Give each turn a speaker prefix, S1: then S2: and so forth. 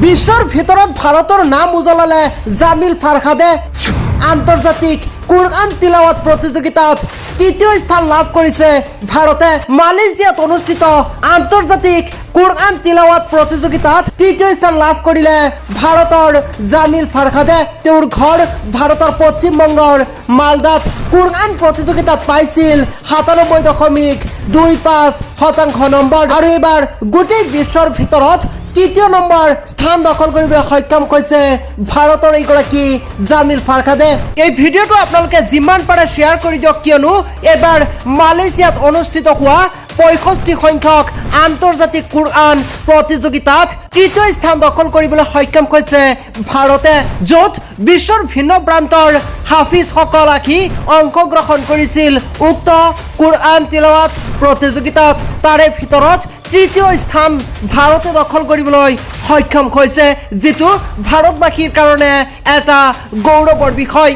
S1: বিশ্বৰ ভিতৰত ভাৰতৰ নাম উজলালে জামিল ফাৰহাদে আন্তৰ্জাতিক কুৰআন তিলাৱাত প্ৰতিযোগিতাত তৃতীয় স্থান লাভ কৰিছে ভাৰতে। মালয়েছিয়াত অনুষ্ঠিত আন্তৰ্জাতিক কুৰআন তিলাৱাত প্ৰতিযোগিতাত তৃতীয় স্থান লাভ কৰিলে ভাৰতৰ জামিল ফাৰহাদে। তেওঁৰ ঘৰ ভাৰতৰ পশ্চিম বংগৰ মালদাত। কুৰআন প্ৰতিযোগিতাত পাইছিল 97.25% নম্বৰ আৰু এইবাৰ গোটেই বিশ্বৰ ভিতৰত তৃতীয় নম্বৰ স্থান দখল কৰিবলৈ সক্ষম হৈছে ভাৰতৰ এইগৰাকী জামিল ফাৰহাদে। এই ভিডিঅ'টো আপোনালোকে যিমান পাৰে শ্বেয়াৰ কৰি দিয়ক, কিয়নো এবাৰ মালয়েছিয়াত অনুষ্ঠিত হোৱা 65 সংখ্যক আন্তৰ্জাতিক কুৰআন প্ৰতিযোগিতাত তৃতীয় স্থান দখল কৰিবলৈ সক্ষম হৈছে ভাৰতে, য'ত বিশ্বৰ ভিন্ন প্ৰান্তৰ হাফিজসকল আহি অংশগ্ৰহণ কৰিছিল উক্ত কুৰআন তিলাৱাত প্ৰতিযোগিতাত। তাৰে ভিতৰত তৃতীয় স্থান ভাৰতে দখল কৰিবলৈ সক্ষম হৈছে, যিটো ভাৰতবাসীৰ কাৰণে এটা গৌৰৱৰ বিষয়।